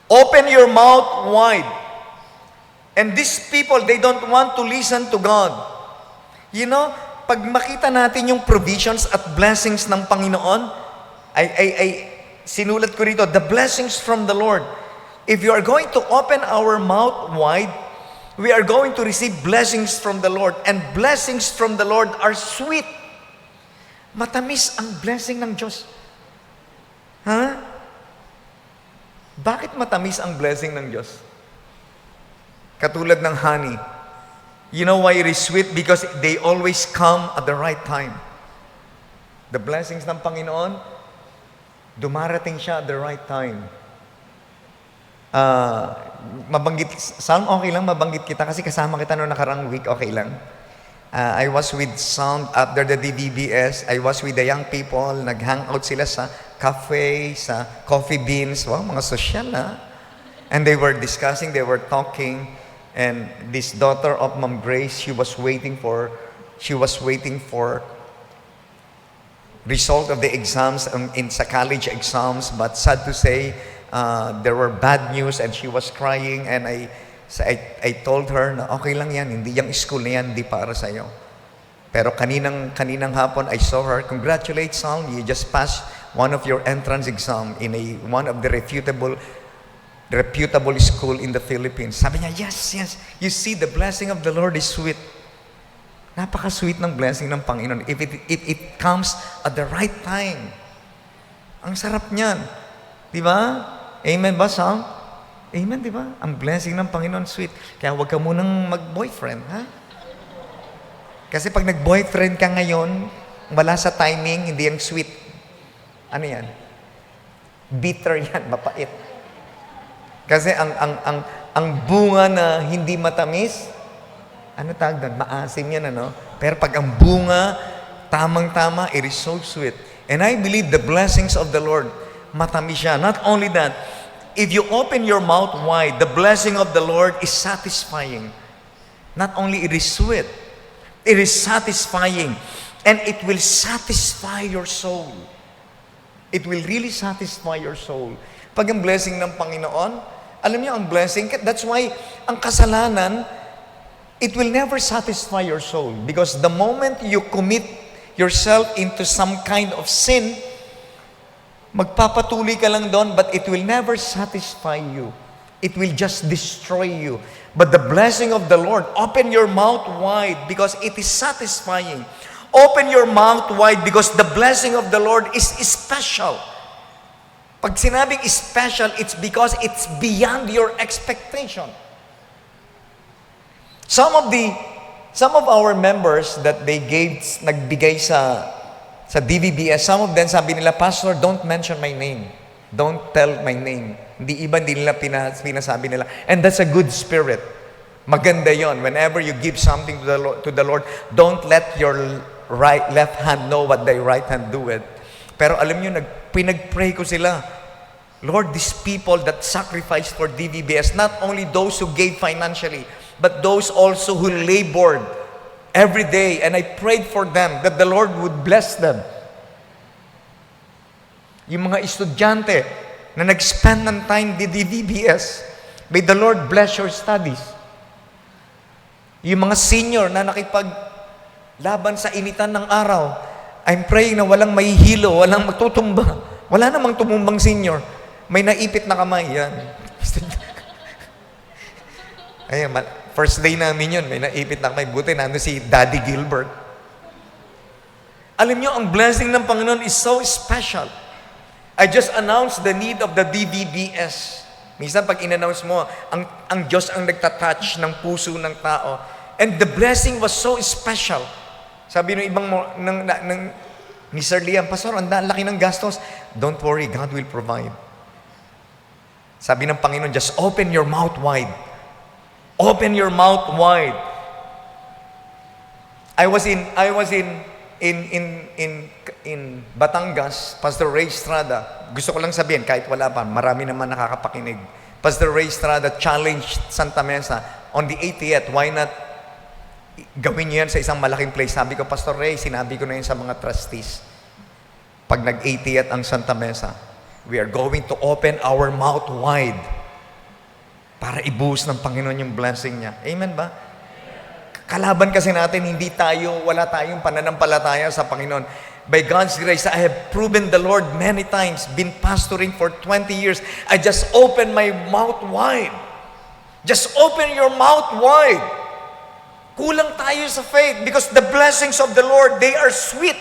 Open your mouth wide. And these people, they don't want to listen to God. You know, pag makita natin yung provisions at blessings ng Panginoon, sinulat ko rito, the blessings from the Lord. If you are going to open our mouth wide, we are going to receive blessings from the Lord. And blessings from the Lord are sweet. Matamis ang blessing ng Diyos. Ha? Bakit matamis ang blessing ng Diyos? Katulad ng honey. You know why it is sweet? Because they always come at the right time. The blessings ng Panginoon, dumarating siya at the right time. Mabanggit, Sam, okay lang mabanggit kita kasi kasama kita noong nakarang week, okay lang. I was with Sound after the DBBS. I was with the young people. Nag-hangout sila sa cafe, sa coffee beans. Wow, mga sosyal na. And they were discussing, they were talking. And this daughter of Ma'am Grace, she was waiting for result of the exams in sa college exams. But sad to say, there were bad news and she was crying. And I told her na okay lang yan, hindi yung school na yan, hindi para sa'yo. Pero kaninang hapon, I saw her, congratulations, son, you just passed one of your entrance exam in one of the reputable school in the Philippines. Sabi niya, yes, you see, the blessing of the Lord is sweet. Napaka-sweet ng blessing ng Panginoon. If it comes at the right time. Ang sarap niyan. Di ba? Amen ba, Sam? Amen, di ba? Ang blessing ng Panginoon, sweet. Kaya huwag ka munang mag-boyfriend, ha? Kasi pag nag-boyfriend ka ngayon, wala sa timing, hindi yung sweet. Ano yan? Bitter yan, mapait. Kasi ang bunga na hindi matamis, ano tawag doon? Maasim yan, ano? Pero pag ang bunga, tamang-tama, it is so sweet. And I believe the blessings of the Lord, matamis siya. Not only that, if you open your mouth wide, the blessing of the Lord is satisfying. Not only it is sweet, it is satisfying. And it will satisfy your soul. It will really satisfy your soul. Pag ang blessing ng Panginoon, alam niyo ang blessing, that's why ang kasalanan, it will never satisfy your soul. Because the moment you commit yourself into some kind of sin, magpapatuloy ka lang doon, but it will never satisfy you. It will just destroy you. But the blessing of the Lord, open your mouth wide because it is satisfying. Open your mouth wide because the blessing of the Lord is special. Pag sinabing special, it's because it's beyond your expectation. Some of our members that they nagbigay sa DVBS, some of them sabi nila, Pastor, don't mention my name. Don't tell my name. Hindi nila pinasabi nila. And that's a good spirit. Maganda yon. Whenever you give something to the Lord, don't let your left hand know what thy right hand doeth. Pero alam nyo, pinag-pray ko sila. Lord, these people that sacrificed for DVBS, not only those who gave financially, but those also who labored every day. And I prayed for them that the Lord would bless them. Yung mga estudyante na nag-spend ng time di DVBS, may the Lord bless your studies. Yung mga senior na nakipaglaban sa initan ng araw, I'm praying na walang mahihilo, walang magtutumba. Wala namang tumumbang senior. May naipit na kamay. Yan. Ayan, first day namin yun, may naipit na kamay. Buti nandun si Daddy Gilbert. Alam nyo, ang blessing ng Panginoon is so special. I just announced the need of the DVBS. Minsan pag in-announce mo, ang Diyos ang nagtatouch ng puso ng tao. And the blessing was so special. Sabi ng ibang ni Sir Liam, Pastor, ang laki ng gastos. Don't worry, God will provide. Sabi ng Panginoon, just open your mouth wide. Open your mouth wide. I was in Batangas, Pastor Ray Estrada. Gusto ko lang sabihin, kahit wala pa, marami naman nakakapakinig. Pastor Ray Estrada challenged Santa Mesa on the 80th. Why not gawin niyo yan sa isang malaking place? Sabi ko, Pastor Ray, sinabi ko na yun sa mga trustees. Pag nag-80th ang Santa Mesa, we are going to open our mouth wide para ibuhos ng Panginoon yung blessing niya. Amen ba? Kalaban kasi natin, wala tayong pananampalataya sa Panginoon. By God's grace, I have proven the Lord many times, been pastoring for 20 years. I just open my mouth wide. Just open your mouth wide. Kulang tayo sa faith because the blessings of the Lord, they are sweet.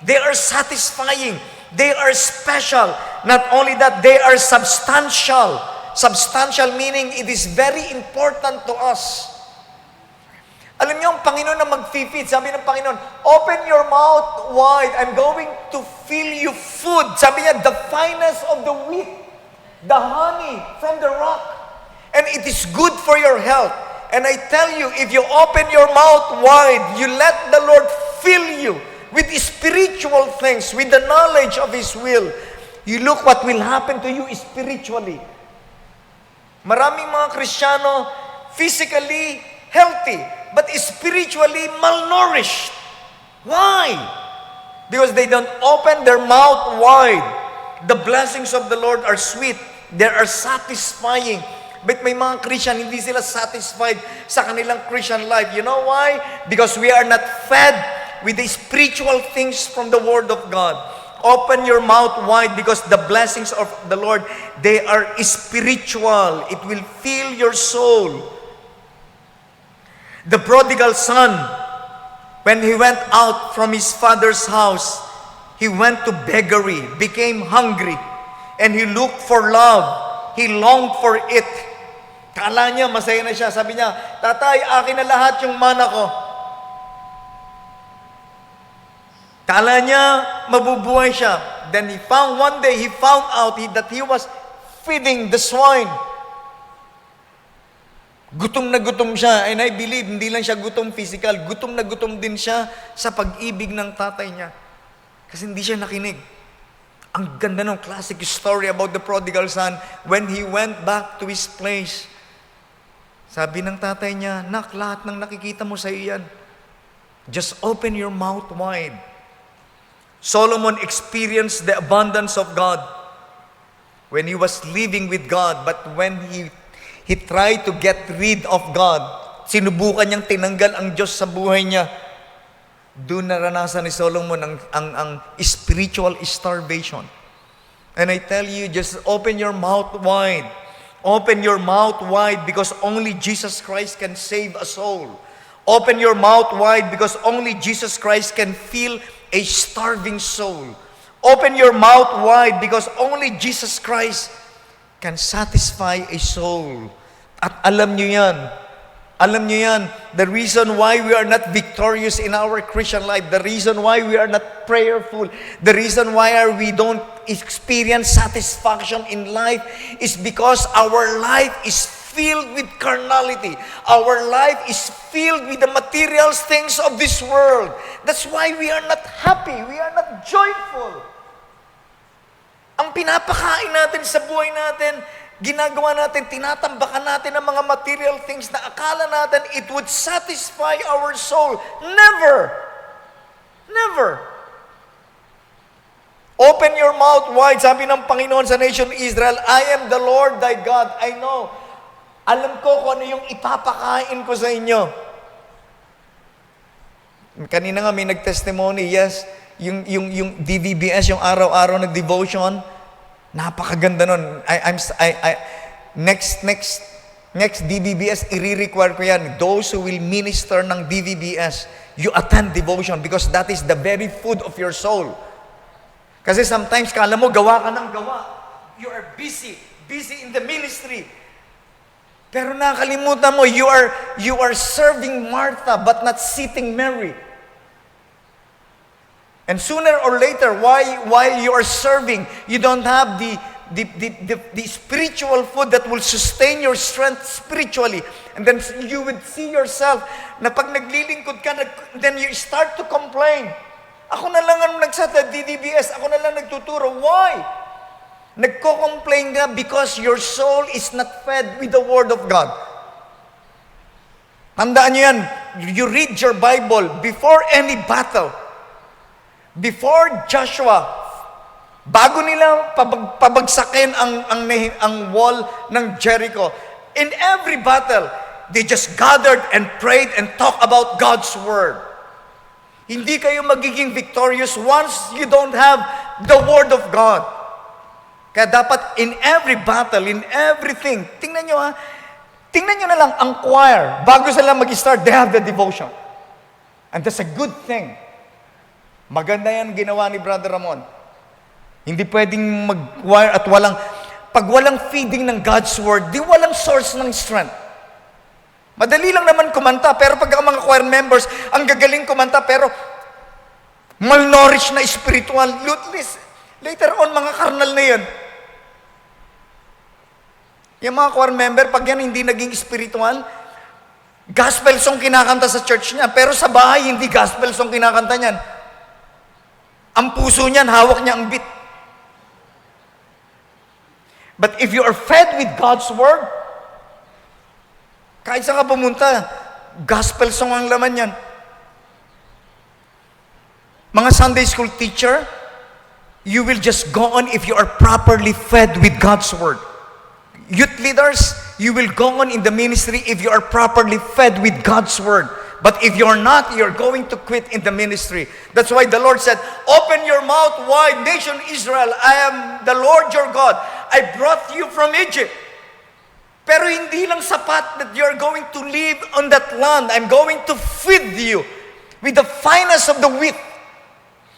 They are satisfying. They are special. Not only that, they are substantial. Substantial meaning it is very important to us. Alam niyo, ang Panginoon na mag-feed, sabi ng Panginoon, open your mouth wide. I'm going to fill you food. Sabi niya, the finest of the wheat, the honey from the rock. And it is good for your health. And I tell you, if you open your mouth wide, you let the Lord fill you with spiritual things, with the knowledge of His will, you look what will happen to you spiritually. Maraming mga Kristiyano, physically healthy, but spiritually malnourished. Why? Because they don't open their mouth wide. The blessings of the Lord are sweet. They are satisfying. But may mga Christian, hindi sila satisfied sa kanilang Christian life. You know why? Because we are not fed with the spiritual things from the Word of God. Open your mouth wide because the blessings of the Lord, they are spiritual. It will fill your soul. The prodigal son, when he went out from his father's house, he went to beggary, became hungry, and he looked for love. He longed for it. Kala niya, masaya na siya. Sabi niya, Tatay, akin na lahat yung mana ko. Kala niya, mabubuhay siya. Then one day, he found out that he was feeding the swine. Gutom na gutom siya. And I believe, hindi lang siya gutom physical, gutom na gutom din siya sa pag-ibig ng tatay niya. Kasi hindi siya nakinig. Ang ganda ng classic story about the prodigal son. When he went back to his place, sabi ng tatay niya, Nak, lahat ng nakikita mo sa iyan. Just open your mouth wide. Solomon experienced the abundance of God when he was living with God. But when he tried to get rid of God, sinubukan niyang tinanggal ang Diyos sa buhay niya. Doon naranasan ni Solomon ang spiritual starvation. And I tell you, just open your mouth wide. Open your mouth wide because only Jesus Christ can save a soul. Open your mouth wide because only Jesus Christ can fill a starving soul. Open your mouth wide because only Jesus Christ can satisfy a soul. At alam niyo yan. Alam niyo yan, the reason why we are not victorious in our Christian life, the reason why we are not prayerful, the reason why we don't experience satisfaction in life is because our life is filled with carnality. Our life is filled with the material things of this world. That's why we are not happy, we are not joyful. Ang pinapakain natin sa buhay natin, ginagawa natin, tinatambakan natin ang mga material things na akala natin it would satisfy our soul. Never! Never! Open your mouth wide. Sabi ng Panginoon sa nation Israel, I am the Lord thy God. I know. Alam ko kung ano yung ipapakain ko sa inyo. Kanina nga may nag-testimony, yes, yung DVBS, yung araw-araw na devotion, napakaganda nun. Next DVBS, i-require ko yan. Those who will minister ng DVBS, you attend devotion because that is the very food of your soul. Kasi sometimes, kala mo, gawa ka ng gawa. You are busy in the ministry. Pero nakalimutan mo, you are serving Martha but not sitting Mary. And sooner or later, while you are serving, you don't have the spiritual food that will sustain your strength spiritually. And then you would see yourself na pag naglilingkod ka, then you start to complain. Ako na lang ang nagsata DDBS, ako na lang nagtuturo. Why? Nagko-complain ka because your soul is not fed with the Word of God. Tandaan niyo yan, you read your Bible before any battle. Before Joshua, bago nila pabagsakin ang wall ng Jericho, in every battle, they just gathered and prayed and talked about God's Word. Hindi kayo magiging victorious once you don't have the Word of God. Kaya dapat in every battle, in everything, tingnan nyo na lang ang choir, bago sila mag-start, they have the devotion. And that's a good thing. Maganda yan ginawa ni Brother Ramon. Hindi pwedeng mag-choir at pag walang feeding ng God's Word, di walang source ng strength. Madali lang naman kumanta, pero pag ang mga choir members, ang gagaling kumanta, pero malnourished na spiritual, later on, mga karnal na yan. Yung mga choir member, pag yan hindi naging spiritual, gospel song kinakanta sa church niya, pero sa bahay, hindi gospel song kinakanta niyan. Ang puso niyan, hawak niya ang beat. But if you are fed with God's Word, kahit saan ka pumunta, gospel song ang laman yan. Mga Sunday school teacher, you will just go on if you are properly fed with God's Word. Youth leaders, you will go on in the ministry if you are properly fed with God's Word. But if you're not, you're going to quit in the ministry. That's why the Lord said, open your mouth wide, nation Israel. I am the Lord your God. I brought you from Egypt. Pero hindi lang sapat that you're going to live on that land. I'm going to feed you with the finest of the wheat.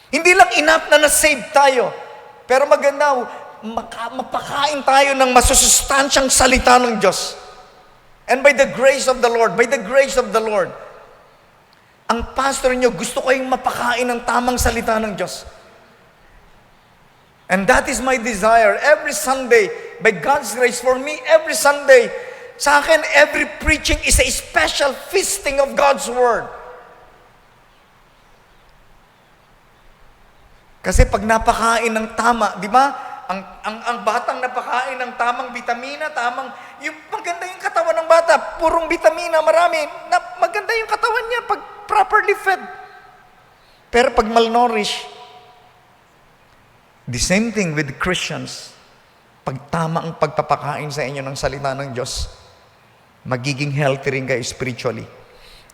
Hindi lang enough na na-save tayo. Pero maganda, mapakain tayo ng masusustansyang salita ng Diyos. And by the grace of the Lord, ang pastor niyo, gusto ko yung mapakain ng tamang salita ng Diyos. And that is my desire. Every Sunday, by God's grace, for me, every Sunday, sa akin, every preaching is a special feasting of God's Word. Kasi pag napakain ng tama, di ba? Ang batang napakain ng tamang vitamina, yung maganda yung katawan ng bata, purong vitamina, marami. Maganda yung katawan niya pag properly fed. Pero pag malnourished, the same thing with Christians. Pag tama ang pagpapakain sa inyo ng salita ng Diyos, magiging healthy rin kayo spiritually.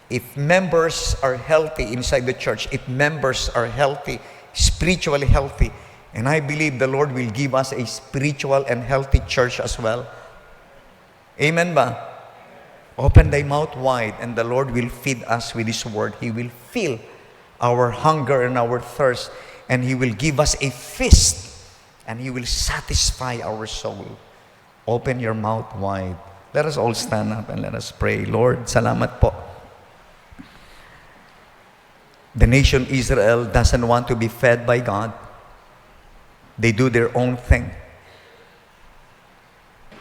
If members are healthy inside the church, if members are healthy, spiritually healthy, and I believe the Lord will give us a spiritual and healthy church as well. Amen ba? Open thy mouth wide, and the Lord will feed us with His Word. He will fill our hunger and our thirst, and He will give us a feast, and He will satisfy our soul. Open your mouth wide. Let us all stand up and let us pray. Lord, salamat po. The nation Israel doesn't want to be fed by God. They do their own thing.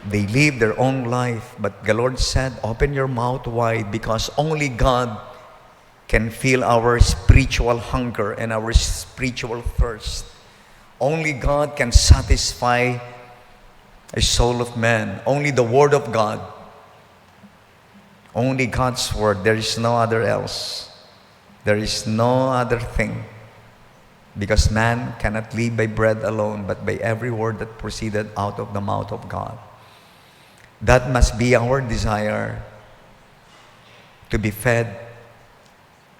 They live their own life. But the Lord said, open your mouth wide, because only God can fill our spiritual hunger and our spiritual thirst. Only God can satisfy a soul of man. Only the Word of God. Only God's Word. There is no other else. There is no other thing. Because man cannot live by bread alone, but by every word that proceeded out of the mouth of God. That must be our desire, to be fed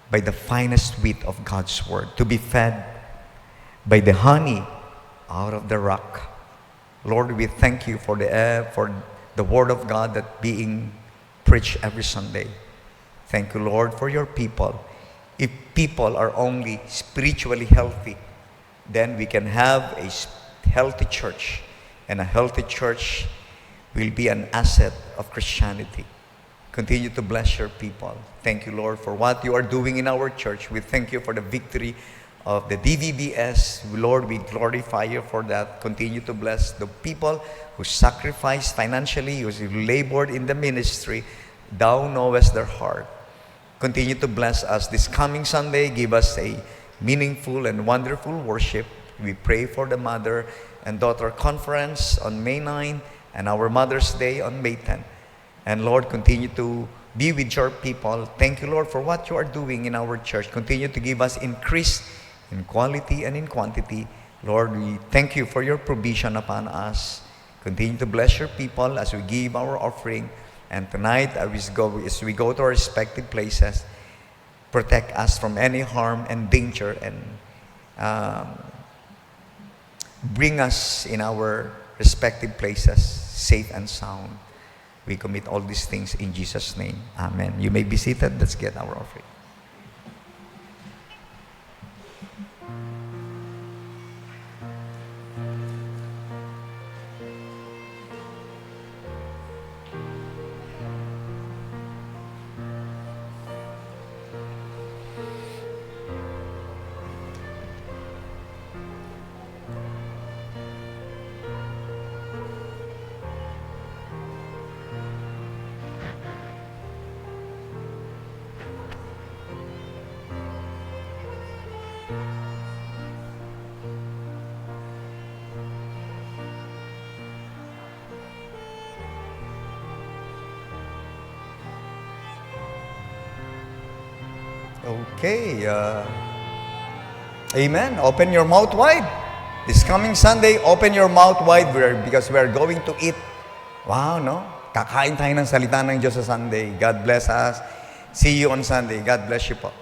by the finest wheat of God's Word, to be fed by the honey out of the rock. Lord, we thank you for the Word of God that being preached every Sunday. Thank you, Lord, for your people. If people are only spiritually healthy, then we can have a healthy church. And a healthy church will be an asset of Christianity. Continue to bless your people. Thank you, Lord, for what you are doing in our church. We thank you for the victory of the DVBS. Lord, we glorify you for that. Continue to bless the people who sacrificed financially, who labored in the ministry. Thou knowest their heart. Continue to bless us this coming Sunday. Give us a meaningful and wonderful worship. We pray for the Mother and Daughter Conference on May 9 and our Mother's Day on May 10. And Lord, continue to be with your people. Thank you, Lord, for what you are doing in our church. Continue to give us increase in quality and in quantity. Lord, we thank you for your provision upon us. Continue to bless your people as we give our offering. And tonight, as we go to our respective places, protect us from any harm and danger, and bring us in our respective places safe and sound. We commit all these things in Jesus' name. Amen. You may be seated. Let's get our offering. Okay. Amen. Open your mouth wide. This coming Sunday, open your mouth wide because we are going to eat. Wow, no? Kakain tayo ng salita ng Diyos sa Sunday. God bless us. See you on Sunday. God bless you po.